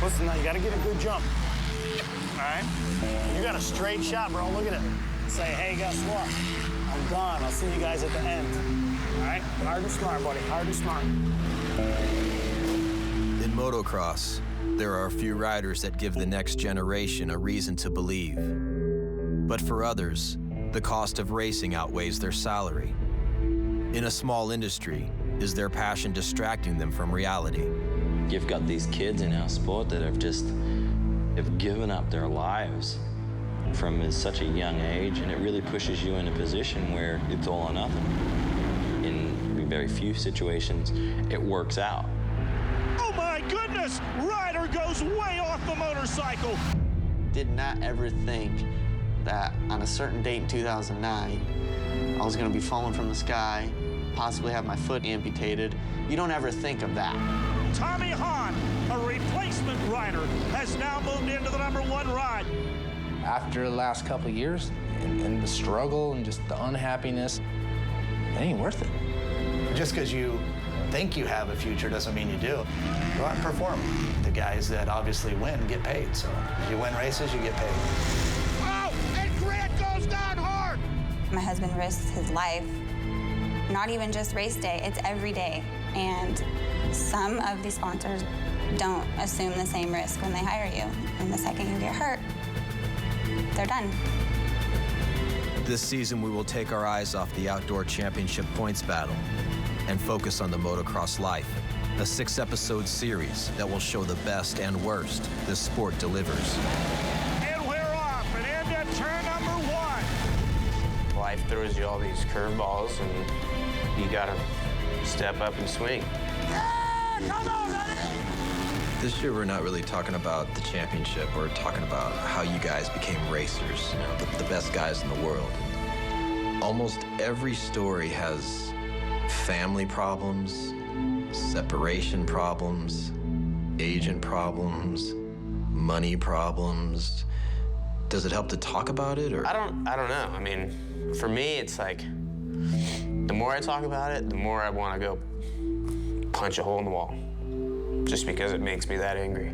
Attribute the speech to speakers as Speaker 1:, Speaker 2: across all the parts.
Speaker 1: Listen, now you gotta get a good jump. All right? You got a straight shot, bro. Look at it. Say, hey, guess what? I'm done. I'll see you guys at the end. All right? Hard and smart, buddy. Hard and smart.
Speaker 2: In motocross, there are a few riders that give the next generation a reason to believe. But for others, the cost of racing outweighs their salary. In a small industry, is their passion distracting them from reality?
Speaker 3: You've got these kids in our sport that have given up their lives from such a young age, and it really pushes you in a position where it's all or nothing. In very few situations, it works out.
Speaker 4: Oh my goodness! Ryder goes way off the motorcycle!
Speaker 5: Did not ever think that on a certain date in 2009, I was gonna be falling from the sky, possibly have my foot amputated. You don't ever think of that.
Speaker 4: Tommy Hahn, a replacement rider, has now moved into the #1 ride.
Speaker 6: After the last couple of years, and the struggle and just the unhappiness, it ain't worth it.
Speaker 7: Just because you think you have a future doesn't mean you do. Go out and perform. The guys that obviously win get paid, so if you win races, you get paid.
Speaker 4: Oh, and Grant goes down hard!
Speaker 8: My husband risks his life, not even just race day, it's every day. And some of the sponsors don't assume the same risk when they hire you. And the second you get hurt, they're done.
Speaker 2: This season, we will take our eyes off the outdoor championship points battle and focus on the motocross life, a 6-episode series that will show the best and worst this sport delivers.
Speaker 4: And we're off and into turn #1.
Speaker 9: Life throws you all these curveballs, and you gotta step up and swing.
Speaker 4: Yeah, come on, buddy!
Speaker 2: This year, we're not really talking about the championship. We're talking about how you guys became racers, you know, the best guys in the world. Almost every story has family problems, separation problems, agent problems, money problems. Does it help to talk about it, or?
Speaker 9: I don't know. I mean, for me, it's like, the more I talk about it, the more I want to go punch a hole in the wall, just because it makes me that angry.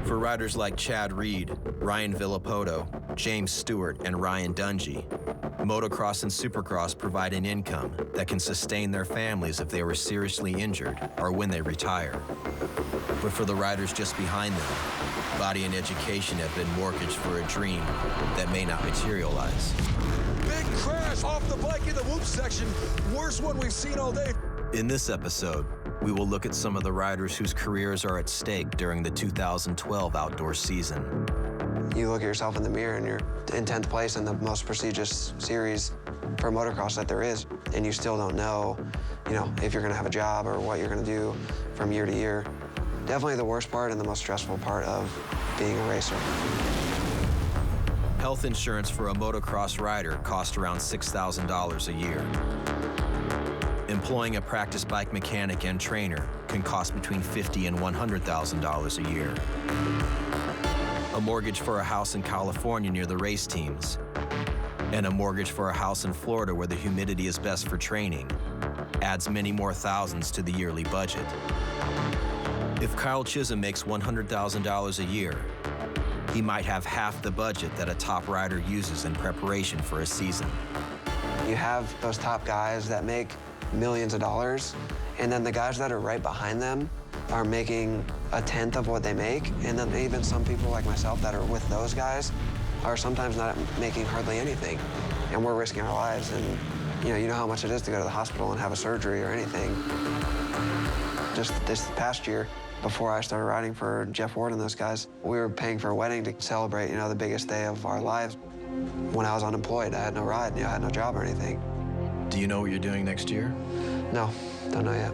Speaker 2: For riders like Chad Reed, Ryan Villapoto, James Stewart, and Ryan Dungey, motocross and supercross provide an income that can sustain their families if they were seriously injured or when they retire. But for the riders just behind them, body and education have been mortgaged for a dream that may not materialize.
Speaker 10: Big crash off the bike in the whoop section. Worst one we've seen all day.
Speaker 2: In this episode, we will look at some of the riders whose careers are at stake during the 2012 outdoor season.
Speaker 5: You look at yourself in the mirror and you're in 10th place in the most prestigious series for motocross that there is, and you still don't know, if you're gonna have a job or what you're gonna do from year to year. Definitely the worst part and the most stressful part of being a racer.
Speaker 2: Health insurance for a motocross rider costs around $6,000 a year. Employing a practice bike mechanic and trainer can cost between $50,000 and $100,000 a year. A mortgage for a house in California near the race teams, and a mortgage for a house in Florida where the humidity is best for training adds many more thousands to the yearly budget. If Kyle Chisholm makes $100,000 a year, he might have half the budget that a top rider uses in preparation for a season.
Speaker 5: You have those top guys that make millions of dollars, and then the guys that are right behind them are making a tenth of what they make, and then even some people like myself that are with those guys are sometimes not making hardly anything, and we're risking our lives. And you know how much it is to go to the hospital and have a surgery or anything. Just this past year, before I started riding for Jeff Ward and those guys, we were paying for a wedding to celebrate, the biggest day of our lives. When I was unemployed, I had no ride, I had no job or anything.
Speaker 2: Do you know what you're doing next year?
Speaker 5: No, don't know yet.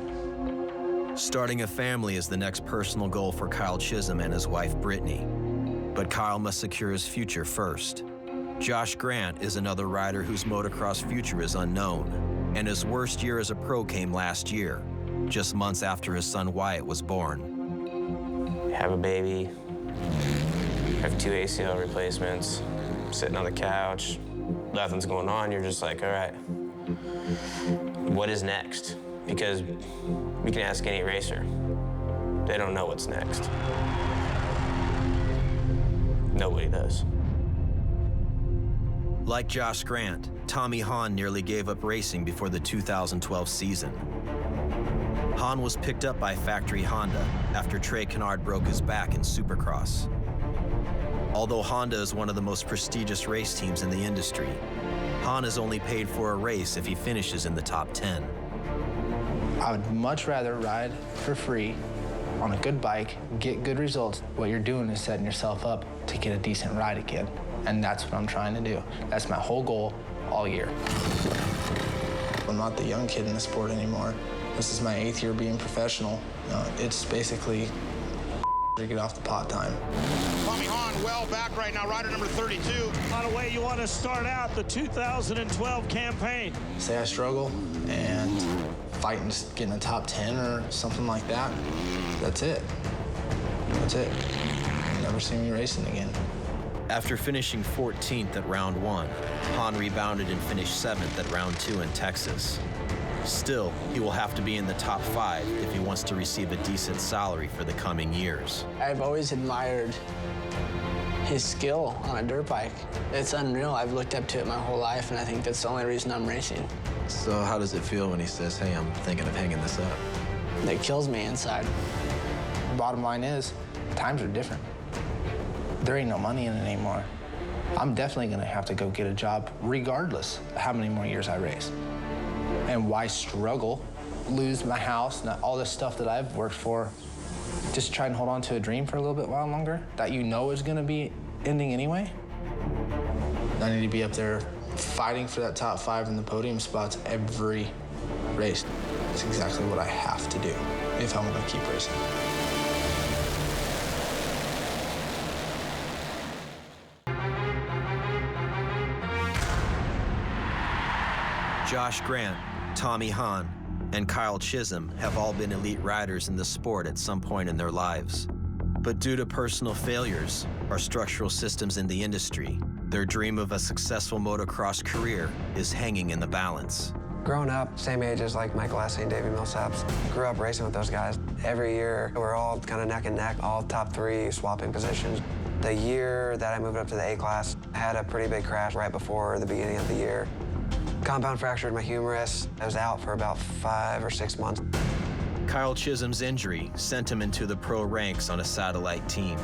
Speaker 2: Starting a family is the next personal goal for Kyle Chisholm and his wife, Brittany. But Kyle must secure his future first. Josh Grant is another rider whose motocross future is unknown, and his worst year as a pro came last year, just months after his son Wyatt was born.
Speaker 9: Have a baby, have 2 ACL replacements, sitting on the couch, nothing's going on, you're just like, all right, what is next? Because we can ask any racer. They don't know what's next. Nobody does.
Speaker 2: Like Josh Grant, Tommy Hahn nearly gave up racing before the 2012 season. Hahn was picked up by Factory Honda after Trey Canard broke his back in Supercross. Although Honda is one of the most prestigious race teams in the industry, Hahn is only paid for a race if he finishes in the top 10.
Speaker 6: I would much rather ride for free on a good bike, get good results. What you're doing is setting yourself up to get a decent ride again. And that's what I'm trying to do. That's my whole goal all year. I'm not the young kid in the sport anymore. This is my 8th year being professional. It's basically to get off the pot time.
Speaker 4: Tommy Hahn well back right now, rider number 32. On the way you want to start out the 2012 campaign.
Speaker 6: Say I struggle and fight and just get in the top 10 or something like that. That's it. That's it. You'll never see me racing again.
Speaker 2: After finishing 14th at round 1, Hahn rebounded and finished 7th at round 2 in Texas. Still, he will have to be in the top 5 if he wants to receive a decent salary for the coming years.
Speaker 11: I've always admired his skill on a dirt bike. It's unreal. I've looked up to it my whole life, and I think that's the only reason I'm racing.
Speaker 2: So how does it feel when he says, hey, I'm thinking of hanging this up?
Speaker 11: It kills me inside.
Speaker 6: Bottom line is, times are different. There ain't no money in it anymore. I'm definitely gonna have to go get a job regardless of how many more years I race. And why struggle, lose my house, and all this stuff that I've worked for, just to try and hold on to a dream for a little bit while longer that you know is gonna be ending anyway? I need to be up there fighting for that top 5 in the podium spots every race. It's exactly what I have to do if I'm gonna keep racing.
Speaker 2: Josh Grant, Tommy Hahn, and Kyle Chisholm have all been elite riders in the sport at some point in their lives. But due to personal failures or structural systems in the industry, their dream of a successful motocross career is hanging in the balance.
Speaker 5: Growing up, same age as like Michael Essay and Davey Millsaps, grew up racing with those guys. Every year, we're all kind of neck and neck, all top 3, swapping positions. The year that I moved up to the A class, I had a pretty big crash right before the beginning of the year. Compound fractured my humerus. I was out for about 5 or 6 months.
Speaker 2: Kyle Chisholm's injury sent him into the pro ranks on a satellite team.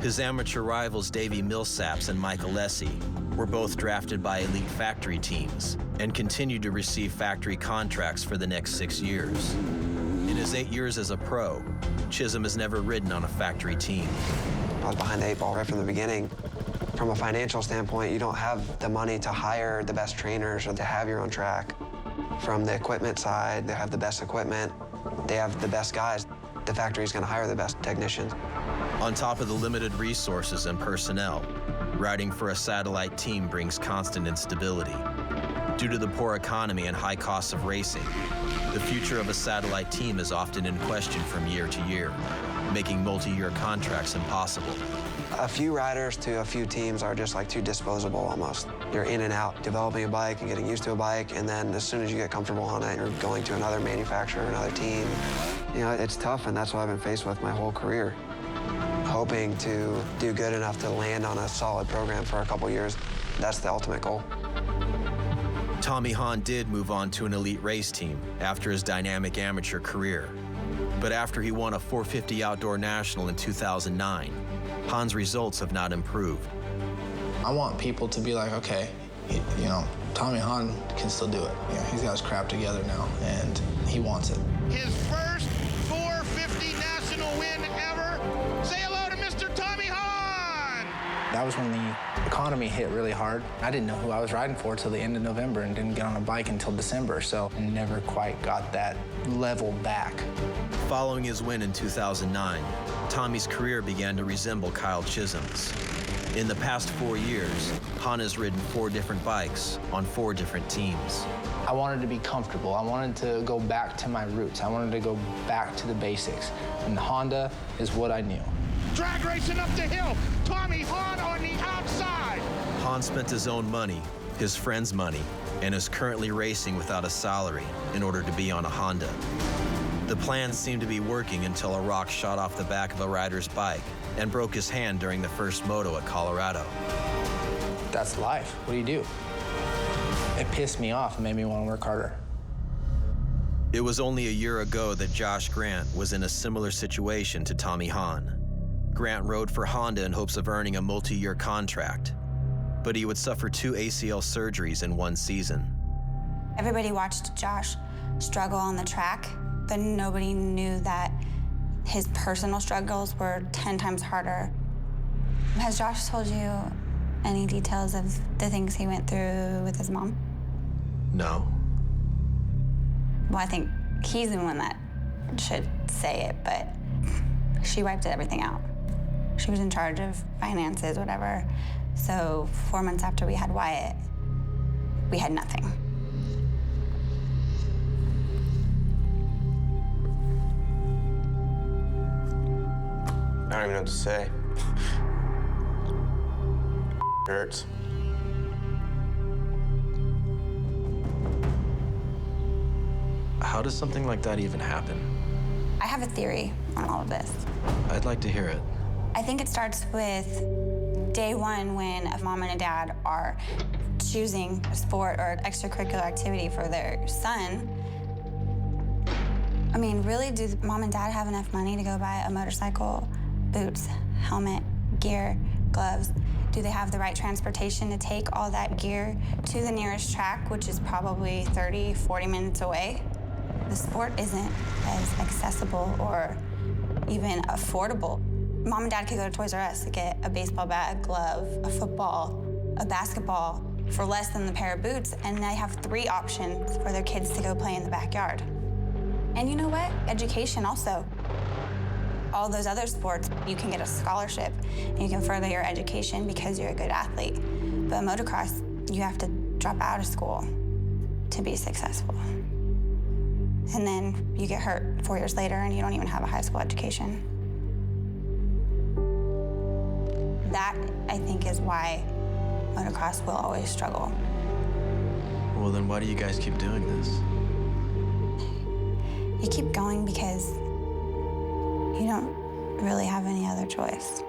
Speaker 2: His amateur rivals Davey Millsaps and Michael Essay were both drafted by elite factory teams and continued to receive factory contracts for the next 6 years. In his 8 years as a pro, Chisholm has never ridden on a factory team.
Speaker 5: I was behind the 8 ball right from the beginning. From a financial standpoint, you don't have the money to hire the best trainers or to have your own track. From the equipment side, they have the best equipment. They have the best guys. The factory's gonna hire the best technicians.
Speaker 2: On top of the limited resources and personnel, riding for a satellite team brings constant instability. Due to the poor economy and high costs of racing, the future of a satellite team is often in question from year to year, making multi-year contracts impossible.
Speaker 5: A few riders to a few teams are just like too disposable almost. You're in and out, developing a bike and getting used to a bike, and then as soon as you get comfortable on it, you're going to another manufacturer, another team. You know, it's tough, and that's what I've been faced with my whole career. Hoping to do good enough to land on a solid program for a couple years. That's the ultimate goal.
Speaker 2: Tommy Hahn did move on to an elite race team after his dynamic amateur career. But after he won a 450 Outdoor National in 2009, Hahn's results have not improved.
Speaker 6: I want people to be like, okay, you know, Tommy Hahn can still do it. You know, he's got his crap together now, and he wants it.
Speaker 4: His first 450 national win ever. Say hello to Mr. Tommy Hahn.
Speaker 6: That was when the economy hit really hard. I didn't know who I was riding for till the end of November and didn't get on a bike until December, so I never quite got that level back.
Speaker 2: Following his win in 2009, Tommy's career began to resemble Kyle Chisholm's. In the past 4 years, Hahn has ridden 4 different bikes on 4 different teams.
Speaker 6: I wanted to be comfortable. I wanted to go back to my roots. I wanted to go back to the basics. And Honda is what I knew.
Speaker 4: Drag racing up the hill. Tommy Hahn on the outside.
Speaker 2: Hahn spent his own money his friend's money, and is currently racing without a salary in order to be on a Honda. The plan seemed to be working until a rock shot off the back of a rider's bike and broke his hand during the first moto at Colorado.
Speaker 6: That's life. What do you do? It pissed me off and made me want to work harder.
Speaker 2: It was only a year ago that Josh Grant was in a similar situation to Tommy Hahn. Grant rode for Honda in hopes of earning a multi-year contract, but he would suffer 2 ACL surgeries in 1 season.
Speaker 8: Everybody watched Josh struggle on the track, but nobody knew that his personal struggles were 10 times harder. Has Josh told you any details of the things he went through with his mom?
Speaker 2: No.
Speaker 8: Well, I think he's the one that should say it, but she wiped everything out. She was in charge of finances, whatever. So 4 months after we had Wyatt, we had nothing.
Speaker 9: I don't even know what to say. Hurts.
Speaker 2: How does something like that even happen?
Speaker 8: I have a theory on all of this.
Speaker 2: I'd like to hear it.
Speaker 8: I think it starts with day one when a mom and a dad are choosing a sport or extracurricular activity for their son. I mean, really, do mom and dad have enough money to go buy a motorcycle, boots, helmet, gear, gloves? Do they have the right transportation to take all that gear to the nearest track, which is probably 30, 40 minutes away? The sport isn't as accessible or even affordable. Mom and dad could go to Toys R Us to get a baseball bat, a glove, a football, a basketball for less than the pair of boots, and they have 3 options for their kids to go play in the backyard. And you know what? Education also. All those other sports, you can get a scholarship and you can further your education because you're a good athlete. But motocross, you have to drop out of school to be successful. And then you get hurt 4 years later and you don't even have a high school education. That, I think, is why motocross will always struggle.
Speaker 2: Well, then why do you guys keep doing this?
Speaker 8: You keep going because you don't really have any other choice.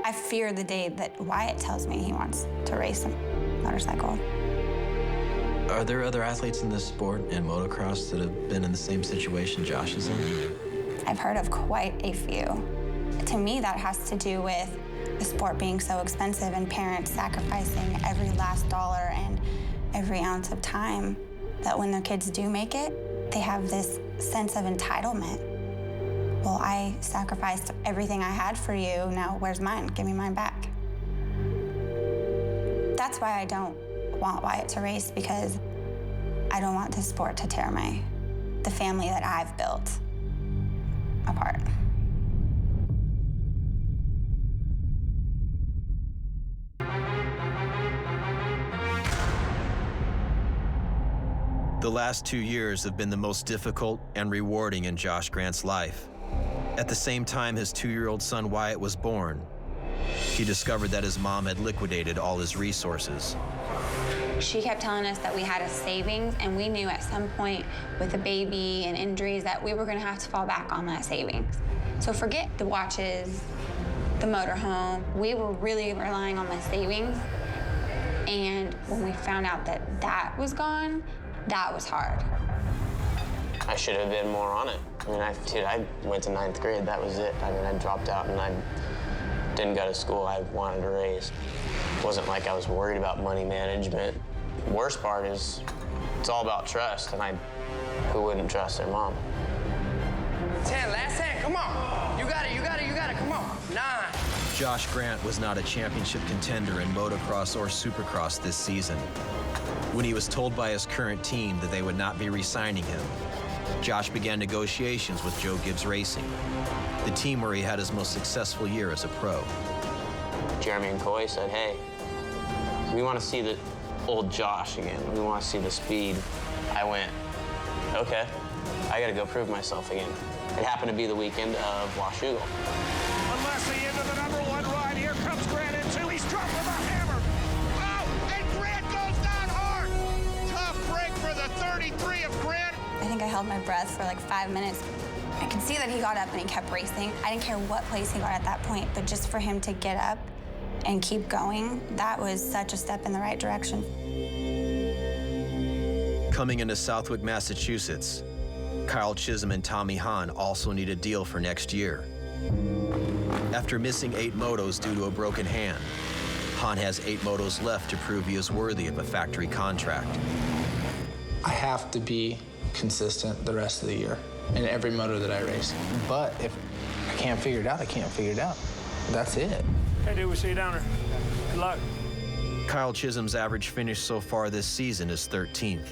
Speaker 8: I fear the day that Wyatt tells me he wants to race a motorcycle.
Speaker 2: Are there other athletes in this sport and motocross that have been in the same situation Josh is in?
Speaker 8: I've heard of quite a few. To me, that has to do with the sport being so expensive and parents sacrificing every last dollar and every ounce of time, that when their kids do make it, they have this sense of entitlement. Well, I sacrificed everything I had for you, now where's mine? Give me mine back. That's why I don't want Wyatt to race, because I don't want this sport to tear the family that I've built apart.
Speaker 2: The last 2 years have been the most difficult and rewarding in Josh Grant's life. At the same time his 2-year-old son Wyatt was born, he discovered that his mom had liquidated all his resources.
Speaker 8: She kept telling us that we had a savings, and we knew at some point with the baby and injuries that we were gonna have to fall back on that savings. So forget the watches, the motorhome. We were really relying on the savings. And when we found out that that was gone, that was hard.
Speaker 9: I should have been more on it. I mean, I went to 9th grade, that was it. I mean, I dropped out and I didn't go to school. I wanted to race. It wasn't like I was worried about money management. The worst part is it's all about trust, and who wouldn't trust their mom?
Speaker 12: 10, last 10, come on. You got it, you got it, you got it, come on. 9.
Speaker 2: Josh Grant was not a championship contender in motocross or supercross this season. When he was told by his current team that they would not be re-signing him, Josh began negotiations with Joe Gibbs Racing, the team where he had his most successful year as a pro.
Speaker 9: Jeremy and Coy said, hey, we want to see the old Josh again. We want to see the speed. I went, okay, I got to go prove myself again. It happened to be the weekend of Washougal.
Speaker 4: Unless the end of the #1 ride. Here comes Grant in 2. He's dropped with a hammer. Oh! 33 of Grant.
Speaker 8: I think I held my breath for like 5 minutes. I could see that he got up and he kept racing. I didn't care what place he got at that point, but just for him to get up and keep going, that was such a step in the right direction.
Speaker 2: Coming into Southwick, Massachusetts, Kyle Chisholm and Tommy Hahn also need a deal for next year. After missing 8 motos due to a broken hand, Hahn has 8 motos left to prove he is worthy of a factory contract.
Speaker 6: I have to be consistent the rest of the year in every moto that I race. But if I can't figure it out, I can't figure it out. That's it.
Speaker 1: Hey, dude, we'll see you down there. Good luck.
Speaker 2: Kyle Chisholm's average finish so far this season is 13th,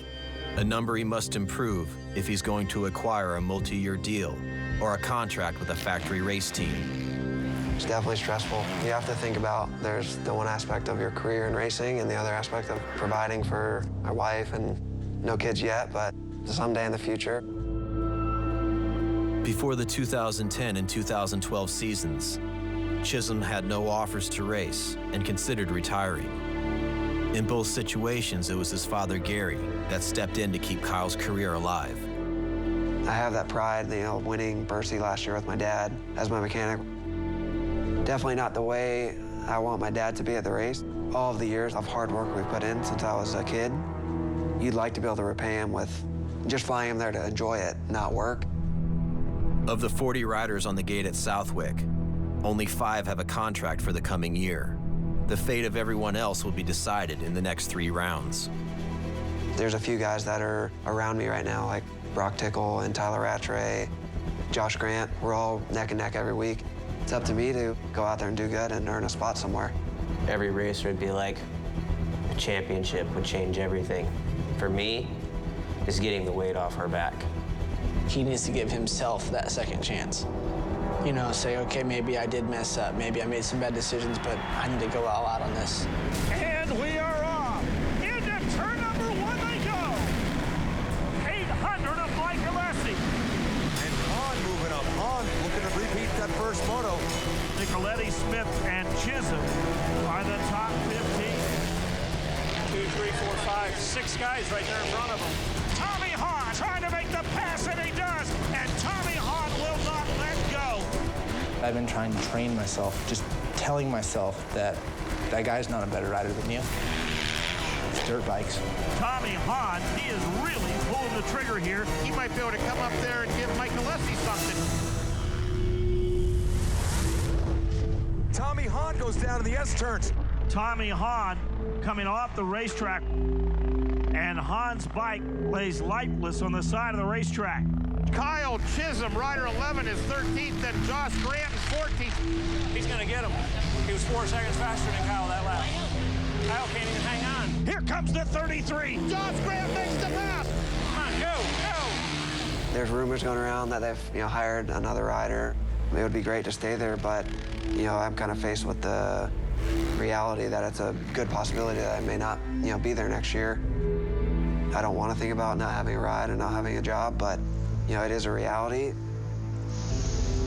Speaker 2: a number he must improve if he's going to acquire a multi-year deal or a contract with a factory race team.
Speaker 5: It's definitely stressful. You have to think about there's the one aspect of your career in racing and the other aspect of providing for my wife and no kids yet, but someday in the future.
Speaker 2: Before the 2010 and 2012 seasons, Chisholm had no offers to race and considered retiring. In both situations, it was his father, Gary, that stepped in to keep Kyle's career alive.
Speaker 5: I have that pride, winning Bercy last year with my dad as my mechanic. Definitely not the way I want my dad to be at the race. All of the years of hard work we've put in since I was a kid, you'd like to be able to repay him with just flying him there to enjoy it, not work.
Speaker 2: Of the 40 riders on the gate at Southwick, only 5 have a contract for the coming year. The fate of everyone else will be decided in the next 3 rounds.
Speaker 5: There's a few guys that are around me right now, like Brock Tickle and Tyler Rattray, Josh Grant. We're all neck and neck every week. It's up to me to go out there and do good and earn a spot somewhere.
Speaker 9: Every racer would be like a championship would change everything. For me, is getting the weight off our back.
Speaker 11: He needs to give himself that second chance. Say, okay, maybe I did mess up. Maybe I made some bad decisions, but I need to go all out on this.
Speaker 4: And we are off. Into turn number 1 they go. 800 of Mike Alessi.
Speaker 10: And Hahn moving up. Hahn looking to repeat that first moto.
Speaker 4: Nicoletti, Smith, and Chisholm are the top 15. 2, 3, 4, 5, 6 guys right there in front of him. Tommy Hahn trying to make the pass, and he does. And Tommy Hahn will not let go.
Speaker 6: I've been trying to train myself, just telling myself that that guy's not a better rider than you. It's dirt bikes.
Speaker 4: Tommy Hahn, he is really pulling the trigger here. He might be able to come up there and give Mike Alessi something.
Speaker 10: Tommy Hahn goes down in the S-turns.
Speaker 4: Tommy Hahn coming off the racetrack, and Hahn's bike lays lifeless on the side of the racetrack. Kyle Chisholm, rider 11, is 13th, and Josh Grant is 14th. He's going to get him. He was 4 seconds faster than Kyle that lap. Kyle can't even hang on. Here comes the 33. Josh Grant makes the pass. Come on, go.
Speaker 5: There's rumors going around that they've hired another rider. It would be great to stay there, but I'm kind of faced with the reality that it's a good possibility that I may not be there next year. I don't want to think about not having a ride and not having a job, but it is a reality.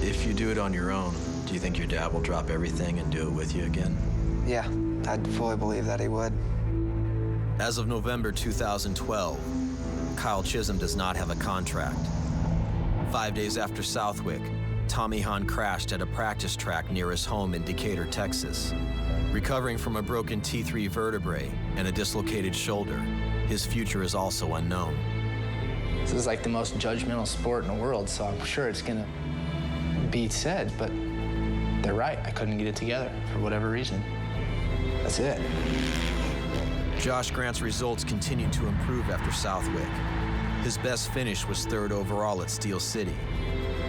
Speaker 2: If you do it on your own, do you think your dad will drop everything and do it with you again?
Speaker 5: Yeah, I fully believe that he would.
Speaker 2: As of November 2012, Kyle Chisholm does not have a contract. 5 days after Southwick, Tommy Hahn crashed at a practice track near his home in Decatur, Texas. Recovering from a broken T3 vertebrae and a dislocated shoulder, his future is also unknown.
Speaker 6: This is like the most judgmental sport in the world, so I'm sure it's gonna be said, but they're right. I couldn't get it together for whatever reason. That's it.
Speaker 2: Josh Grant's results continued to improve after Southwick. His best finish was 3rd overall at Steel City,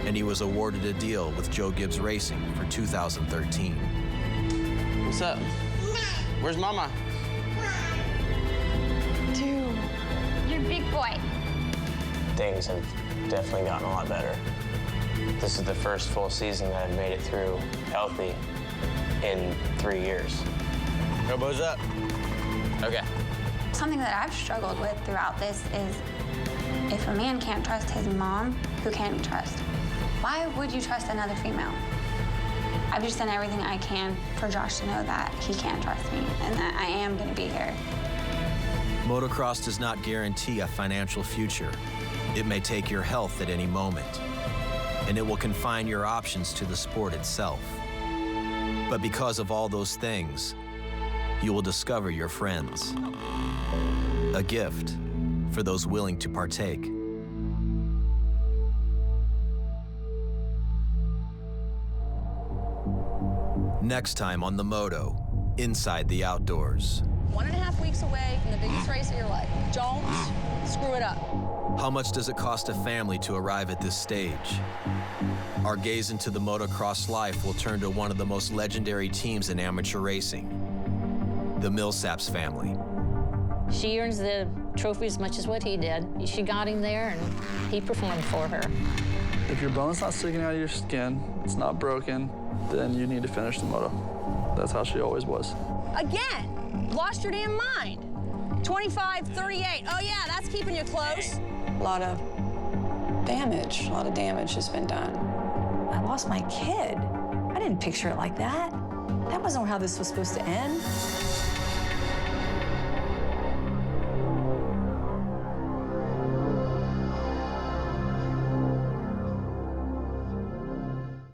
Speaker 2: and he was awarded a deal with Joe Gibbs Racing for 2013.
Speaker 9: What's up? Where's Mama?
Speaker 8: Dude, you're a big boy.
Speaker 9: Things have definitely gotten a lot better. This is the first full season that I've made it through healthy in 3 years. Elbows up. Okay.
Speaker 8: Something that I've struggled with throughout this is if a man can't trust his mom, who can he trust? Why would you trust another female? I've just done everything I can for Josh to know that he can trust me and that I am going to be here.
Speaker 2: Motocross does not guarantee a financial future. It may take your health at any moment, and it will confine your options to the sport itself. But because of all those things, you will discover your friends. A gift for those willing to partake. Next time on the Moto, Inside the Outdoors.
Speaker 13: 1.5 weeks away from the biggest race of your life. Don't screw it up.
Speaker 2: How much does it cost a family to arrive at this stage? Our gaze into the motocross life will turn to one of the most legendary teams in amateur racing, the Millsaps family.
Speaker 14: She earns the trophy as much as what he did. She got him there, and he performed for her.
Speaker 15: If your bone's not sticking out of your skin, it's not broken, then you need to finish the moto. That's how she always was.
Speaker 13: Again, lost your damn mind. 25, 38. Oh yeah, that's keeping you close.
Speaker 16: A lot of damage has been done.
Speaker 17: I lost my kid. I didn't picture it like that. That wasn't how this was supposed to end.